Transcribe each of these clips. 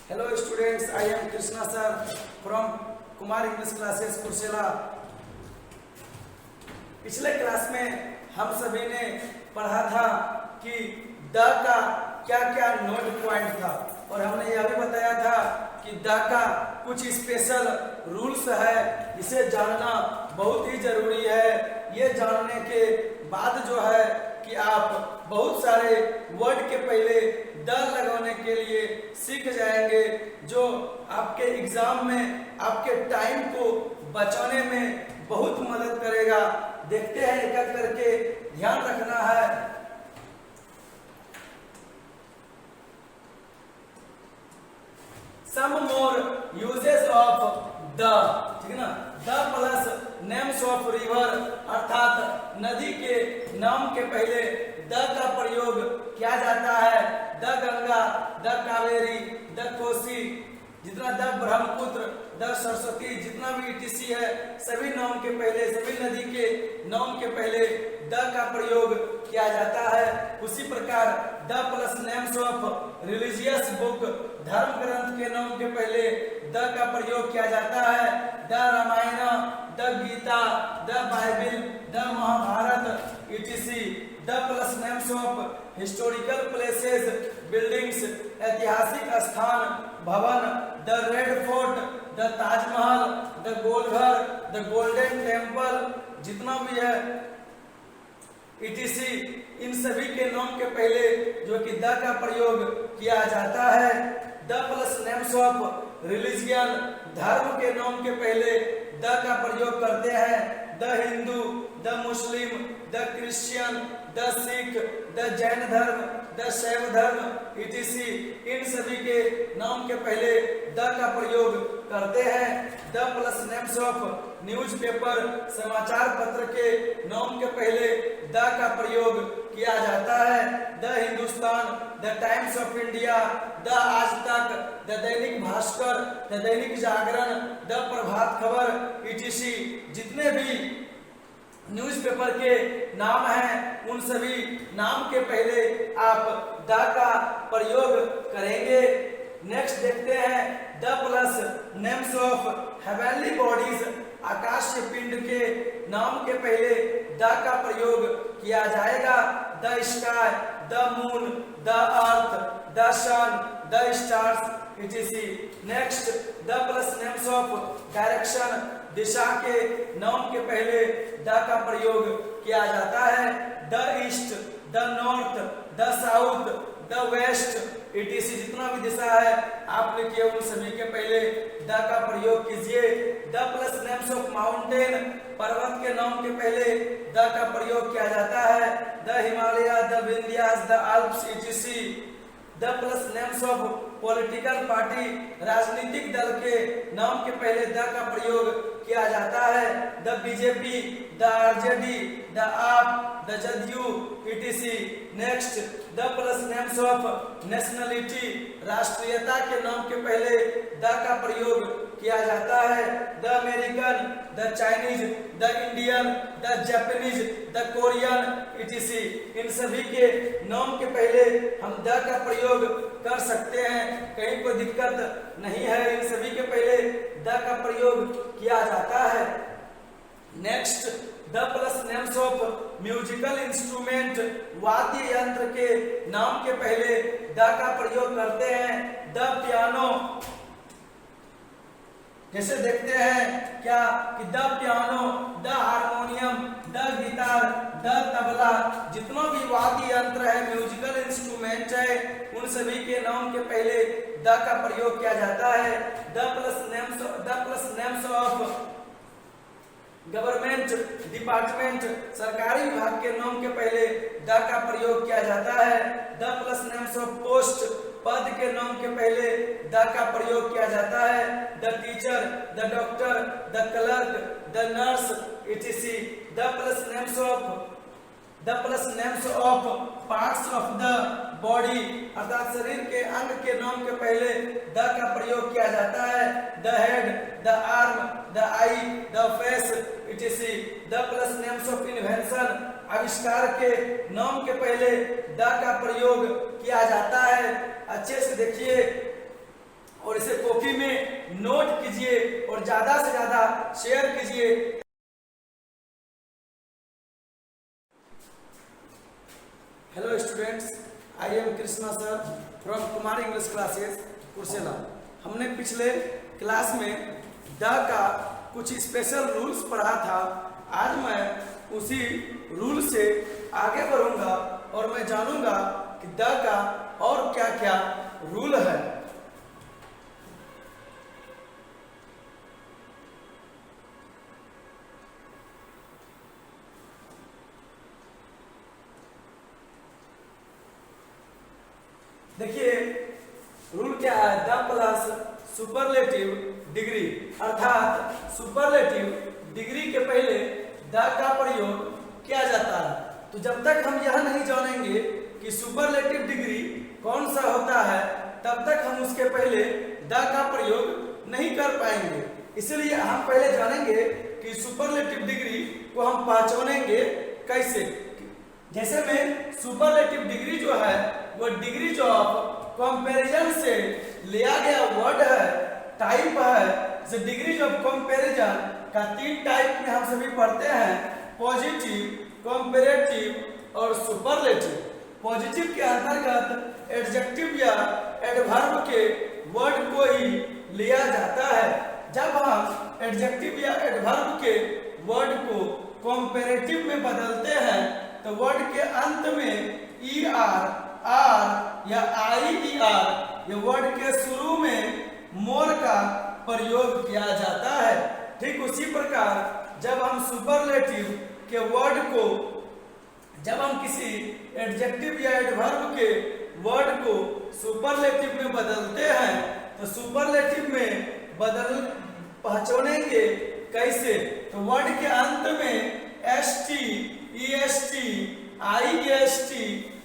Hello students, I am Krishna sir from Kumar English classes Kursela। पिछले class में हम सभी ने पढ़ा था कि द का क्या क्या नोट पॉइंट था और हमने यह भी बताया था कि द का कुछ स्पेशल रूल्स है, इसे जानना बहुत ही जरूरी है। ये जानने के बाद जो है कि आप बहुत सारे वर्ड के पहले द लगाने के लिए सीख जाएंगे, जो आपके एग्जाम में आपके टाइम को बचाने में बहुत मदद करेगा। देखते हैं एक एक करके, ध्यान रखना है। सम मोर यूजेस ऑफ द, ठीक है ना। The plus names of river, अर्थात नदी के नाम के पहले द का प्रयोग किया जाता है। The Ganga, the Kaveri, the Kosi, जितना द ब्रह्मपुत्र, द सरस्वती, जितना भी ईटीसी है, सभी नाम के पहले, सभी नदी के नाम के पहले द का प्रयोग किया जाता है। उसी प्रकार the plus names of religious book, धर्म ग्रंथ के नाम के पहले द का प्रयोग किया जाता है। The Ramayana, the Gita, the Bible, the Mahabharata, ETC. The plus names of historical places, buildings, ऐतिहासिक स्थान, भवन, the Red Fort, the Taj Mahal, the Golghar, the Golden Temple, जितना भी है ईटीसी, इन सभी के नाम के पहले जो कि द का प्रयोग किया जाता है। The plus names of religion, धर्म के नाम के पहले द का प्रयोग करते हैं। The Hindu, the Muslim, the Christian, the Sikh, the Jain धर्म, द शैव धर्म, ईटीसी, इन सभी के नाम के पहले द का प्रयोग करते हैं। The plus names of newspaper, समाचार पत्र के नाम के पहले द का प्रयोग किया जाता है। The Hindustan, the times of India, the आज तक, the Dainik Bhaskar, the Dainik Jagran, the Prabhat Khabar, etc, जितने भी न्यूज़पेपर के नाम हैं, उन सभी नाम के पहले आप द का प्रयोग करेंगे। नेक्स्ट देखते हैं the plus names of heavenly bodies, आकाशीय पिंड के नाम के पहले द का प्रयोग किया जाएगा। The sky, the moon, the earth, the sun, the stars, etc. Next the plus names of direction, दिशा के नाम के पहले द का प्रयोग किया जाता है। The east, the north, the south, the west, ETC, जितना भी दिशा है आप लिखिए, उन सभी के पहले द का प्रयोग कीजिए। The plus names of mountain, पर्वत के नाम के पहले द का प्रयोग किया जाता है। The Himalaya, the Vindhyas, the Alps, etc. The plus names of political party, राजनीतिक दल के नाम के पहले द का प्रयोग किया जाता है। The BJP, the RJD, the AAP, the JDU, etc. Next the plus names of nationality, राष्ट्रीयता के नाम के पहले द का प्रयोग किया जाता है। The American, the Chinese, the Indian, the Japanese, the Korean, etc, इन सभी के नाम के पहले हम द का प्रयोग कर सकते हैं, कहीं कोई दिक्कत नहीं है। इन सभी के पहले द का प्रयोग किया जाता है। Next the plus names of musical instrument, वाद्य यंत्र के नाम के पहले द का प्रयोग करते हैं। द पियानो, जैसे देखते हैं क्या कि the piano, the harmonium, the guitar, the tabla, जितना भी वाद्य यंत्र है, म्यूजिकल इंस्ट्रूमेंट है, उन सभी के नाम के पहले द का प्रयोग किया जाता है। The plus names of government department, सरकारी विभाग के नाम के पहले द का प्रयोग किया जाता है। The plus names of post, पद के नाम के पहले द का प्रयोग किया जाता है। The teacher, the doctor, the clerk, the nurse, etc. The plus names of parts of the body, अर्थात शरीर के अंग के नाम के पहले द का प्रयोग किया जाता है। The head, the arm, the I, the face, etc. The plus names of invention, आविष्कार के नाम के पहले द का प्रयोग किया जाता है। अच्छे से देखिए, और इसे कॉपी में नोट कीजिए और ज्यादा से ज्यादा शेयर कीजिए। Hello students, I am Krishna sir from Kumar English classes Kursela. हमने पिछले क्लास में द का कुछ स्पेशल रूल्स पढ़ा था। आज मैं उसी रूल से आगे बढ़ूंगा और मैं जानूंगा कि द का और क्या क्या रूल है। देखिए रूल क्या है, द प्लस सुपरलेटिव डिग्री, अर्थात सुपरलेटिव डिग्री के पहले द का प्रयोग किया जाता है। तो जब तक हम यह नहीं जानेंगे कि सुपरलेटिव डिग्री कौन सा होता है, तब तक हम उसके पहले द का प्रयोग नहीं कर पाएंगे। इसलिए हम पहले जानेंगे कि सुपरलेटिव डिग्री को हम पहचानेंगे कैसे। जैसे में सुपरलेटिव डिग्री जो है वो डिग्रीज ऑफ कंपैरिजन से लिया गया वर्ड है, टाइप है। जैसे डिग्रीज ऑफ कंपैरिजन का 3 टाइप में हम सभी पढ़ते हैं, पॉजिटिव, कंपैरेटिव और सुपरलेटिव। पॉजिटिव के अंतर्गत एडजेक्टिव या एडवर्ब के वर्ड को ही लिया जाता है। जब हम एडजेक्टिव या एडवर्ब के वर्ड को कंपैरेटिव में बदलते हैं तो वर्ड के अंत में ER, R या IER या वर्ड के शुरू में मोर का प्रयोग किया जाता है। ठीक उसी प्रकार जब हम सुपरलेटिव के वर्ड को, जब हम किसी एडजेक्टिव या एडवर्ब के वर्ड को सुपरलेटिव में बदलते हैं तो सुपरलेटिव में बदल पहचानेंगे कैसे। तो वर्ड के अंत में ST, EST, IEST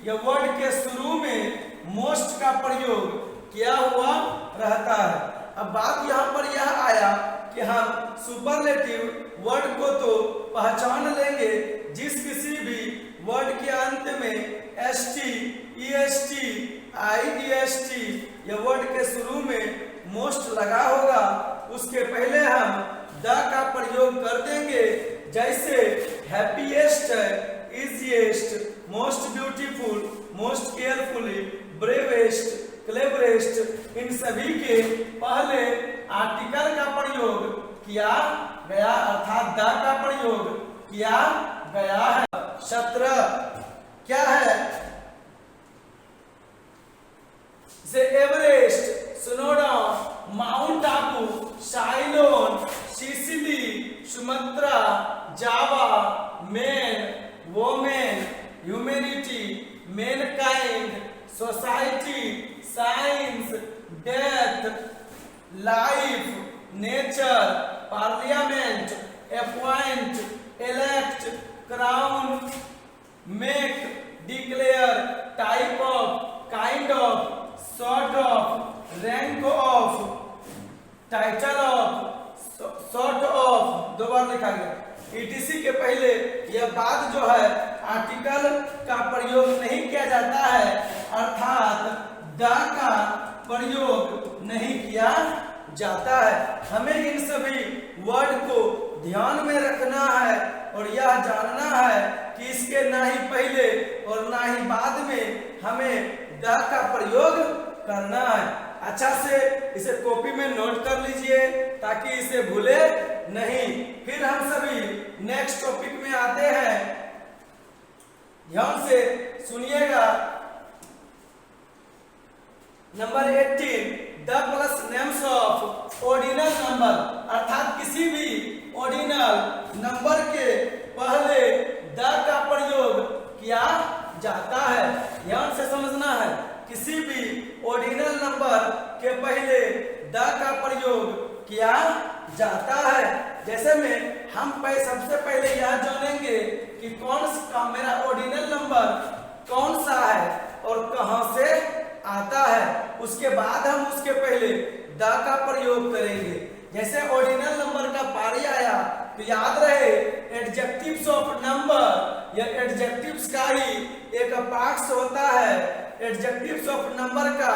या वर्ड के शुरू में मोस्ट का प्रयोग किया हुआ रहता है। अब बात यहाँ पर यह आया कि हम सुपरलेटिव वर्ड को तो पहचान लेंगे जिस किसी भी वर्ड के अंत में ST, EST, IEST या वर्ड के शुरू में मोस्ट लगा होगा, उसके पहले हम द का प्रयोग कर देंगे। जैसे हैप्पीएस्ट है, easiest, most beautiful, most carefully, bravest, cleverest, इन सभी के पहले आर्टिकल का प्रयोग किया गया, अर्थात द का प्रयोग किया गया है। 17 क्या है, जैसे Everest, Snowdon, mount Abu, Ceylon, Sicily, Sumatra, Java, man, women, humanity, mankind, society, science, death, life, nature, parliament, appoint, elect, crown, make, declare, type of, kind of, sort of, rank of, title of, sort of, 2 बार लिखा गया। ETC के पहले यह बात जो है article का प्रयोग नहीं किया जाता है, अर्थात द का प्रयोग नहीं किया जाता है। हमें इन सभी वर्ड को ध्यान में रखना है और यह जानना है कि इसके ना ही पहले और ना ही बाद में हमें द का प्रयोग करना है। अच्छा से इसे कॉपी में नोट कर लीजिए ताकि इसे भूले नहीं। फिर हम सभी नेक्स्ट टॉपिक में आते हैं, ध्यान से सुनिएगा। Number 18, the plus names of ordinal number, अर्थात किसी भी ऑर्डिनल नंबर के पहले द का प्रयोग किया जाता है। ध्यान से समझना है, किसी भी ऑर्डिनल नंबर के पहले द का प्रयोग किया जाता है। जैसे में हम सबसे पहले यह जानेंगे कि कौन सा मेरा ऑर्डिनल नंबर कौन सा है और कहां से आता है, उसके बाद हम उसके पहले द का प्रयोग करेंगे। जैसे ऑर्डिनल नंबर का पारी आया तो याद रहे एडजेक्टिव्स ऑफ नंबर या एडजेक्टिव्स का ही एक पार्ट्स होता है। एडजेक्टिव्स ऑफ नंबर का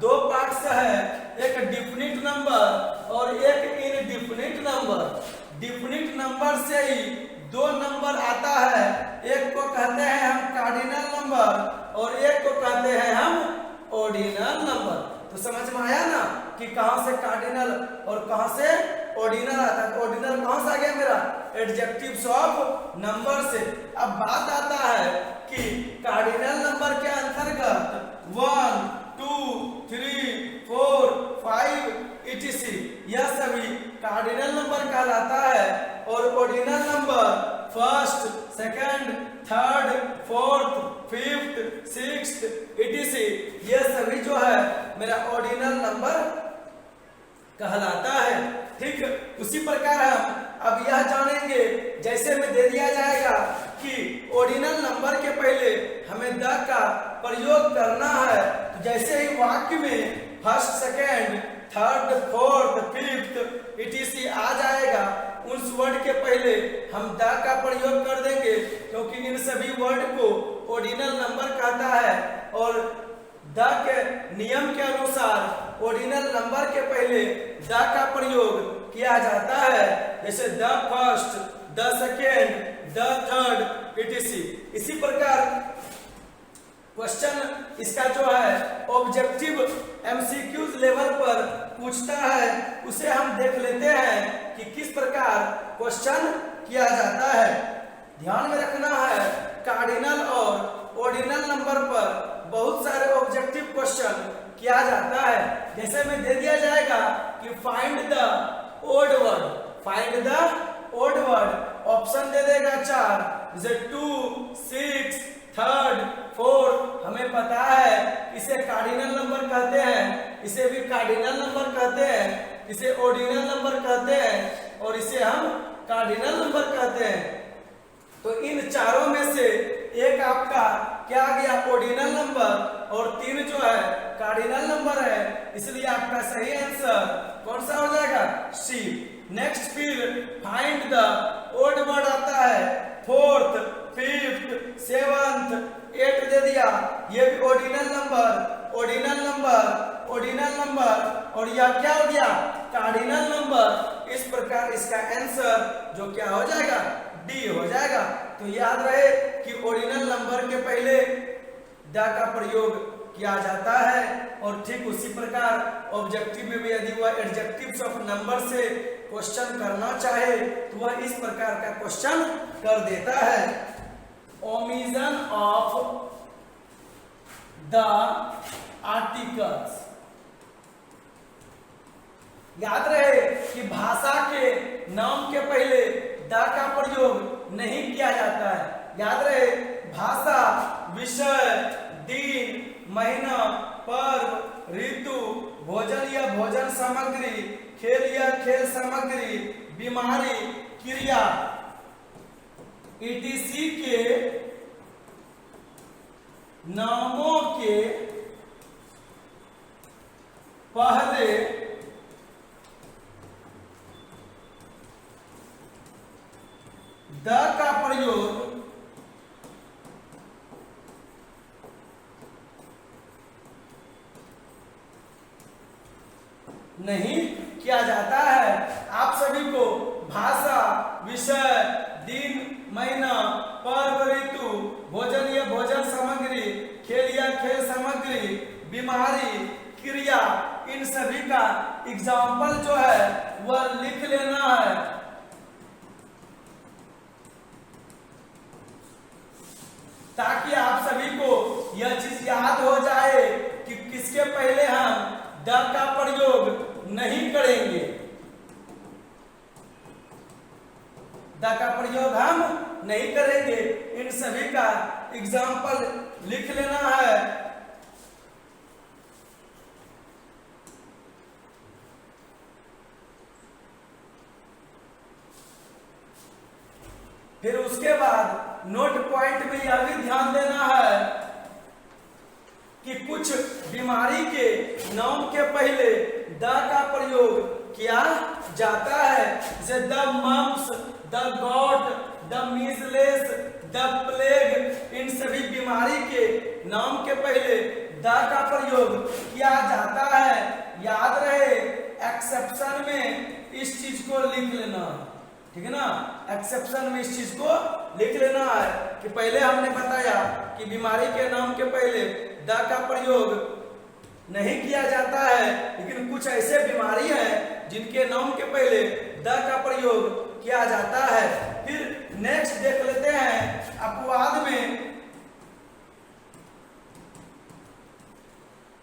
दो पार्ट्स है, एक डिफिनिट नंबर और एक इनडिफिनिट नंबर। डिफिनिट नंबर से ही दो नंबर आता है, एक को कहते हैं हम कार्डिनल नंबर और एक को कहते हैं हम ऑर्डिनल नंबर। तो समझ में आया ना कि कहां से कार्डिनल और कहां से ऑर्डिनल आता है। ऑर्डिनल कहां से आ गया मेरा, एडजेक्टिव्स ऑफ नंबर से। अब बात आता है कि कार्डिनल नंबर के अंतर्गत 1 2 3 4 5 etc यह सभी कार्डिनल नंबर कहलाता है और ordinal number first, second, third, fourth, fifth, sixth etc ये सभी जो है मेरा ऑर्डिनल नंबर कहलाता है। ठीक, उसी प्रकार हम अब यह जानेंगे, जैसे में दे दिया जाएगा कि ऑर्डिनल नंबर के पहले हमें द का प्रयोग करना है, तो जैसे ही वाक्य में first, second, third, fourth, fifth etc आ जाएगा, उस वर्ड के पहले हम द का प्रयोग कर देंगे, क्योंकि इन सभी वर्ड को ऑर्डिनल नंबर कहता है और द के नियम के अनुसार ऑर्डिनल नंबर के पहले द का प्रयोग किया जाता है, जैसे the first, the second, the third etc। इसी प्रकार क्वेश्चन इसका जो है ऑब्जेक्टिव एमसीक्यूज लेवल पर पूछता है, उसे हम देख लेते हैं कि किस प्रकार क्वेश्चन किया जाता है। ध्यान में रखना है, कार्डिनल और ऑर्डिनल नंबर पर बहुत सारे ऑब्जेक्टिव क्वेश्चन किया जाता है। जैसे में दे दिया जाएगा कि find the odd word, find the odd word, option दे देगा 4, जैसे 2, 6, थर्ड, फोर्थ। हमें पता है इसे कार्डिनल नंबर कहते हैं, इसे भी कार्डिनल नंबर कहते हैं, इसे ऑर्डिनल नंबर कहते हैं और इसे हम कार्डिनल नंबर कहते हैं। तो इन चारों में से एक आपका क्या आ गया, ऑर्डिनल नंबर, और 3 जो है कार्डिनल नंबर है, इसलिए आपका सही आंसर कौन सा हो जाएगा, सी। नेक्स्ट फिर फाइंड द ओड वर्ड आता है, फोर्थ, फिफ्थ, सेवंथ, 8 दे दिया, ये भी ordinal number, ordinal number, ordinal number, और यह क्या हो गया, कार्डिनल नंबर। इस प्रकार इसका आंसर जो क्या हो जाएगा, डी हो जाएगा। तो याद रहे कि ऑर्डिनल नंबर के पहले द का प्रयोग किया जाता है और ठीक उसी प्रकार ऑब्जेक्टिव में भी यदि वह एडजेक्टिव्स ऑफ नंबर से क्वेश्चन करना चाहे तो वह इस प्रकार का क्वेश्चन कर देता है। Omission of the articles. याद रहे कि भाषा के नाम के पहले द का प्रयोग नहीं किया जाता है। याद रहे, भाषा, विषय, दिन, महीना, पर्व, ऋतु, भोजन या भोजन सामग्री, खेल या खेल सामग्री, बीमारी, क्रिया etc के नामों के पहले द का प्रयोग नहीं किया जाता है। आप सभी को भाषा, विषय, दिन, महीना, पर्व, ऋतु, भोजन या भोजन सामग्री, खेल या खेल सामग्री, बीमारी, क्रिया, इन सभी का एग्जाम्पल जो है वह लिख लेना है। ताकि आप सभी को यह चीज याद हो जाए कि किसके पहले हम द का प्रयोग नहीं करेंगे। द का प्रयोग हम नहीं करेंगे, इन सभी का एग्जाम्पल लिख लेना है। फिर उसके बाद नोट पॉइंट में यह भी ध्यान देना है कि कुछ बीमारी के नाम के पहले द का प्रयोग किया जाता है, जैसे the mumps, the gout, the measles, the plague. इन सभी बीमारी के नाम के पहले द का प्रयोग किया जाता है। याद रहे एक्सेप्शन में इस चीज को लिख लेना, ठीक है ना, एक्सेप्शन में इस चीज को लिख लेना है कि पहले हमने बताया कि बीमारी के नाम के पहले द का प्रयोग नहीं किया जाता है, लेकिन कुछ ऐसे बीमारी है जिनके नाम के पहले द का प्रयोग किया जाता है। फिर नेक्स्ट देख लेते हैं अपवाद में,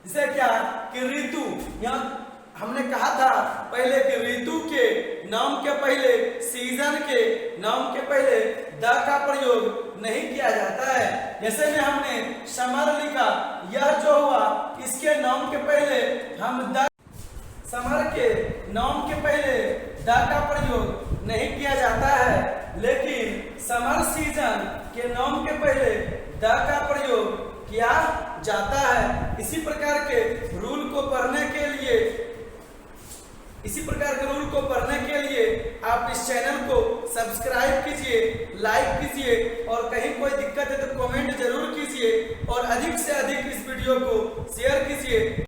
जैसे क्या कि ऋतु, यहाँ हमने कहा था पहले कि ऋतु के नाम के पहले, सीजन के नाम के पहले द का प्रयोग नहीं किया जाता है। जैसे में हमने समर लिखा, यह जो हुआ इसके नाम के पहले हम द, समर के नाम के पहले द का प्रयोग नहीं किया जाता है, लेकिन समर सीजन के नाम के पहले द का प्रयोग किया जाता है। इसी प्रकार के रूल को पढ़ने के लिए आप इस चैनल को सब्सक्राइब कीजिए, लाइक कीजिए और कहीं कोई दिक्कत है तो कमेंट जरूर कीजिए और अधिक से अधिक इस वीडियो को शेयर कीजिए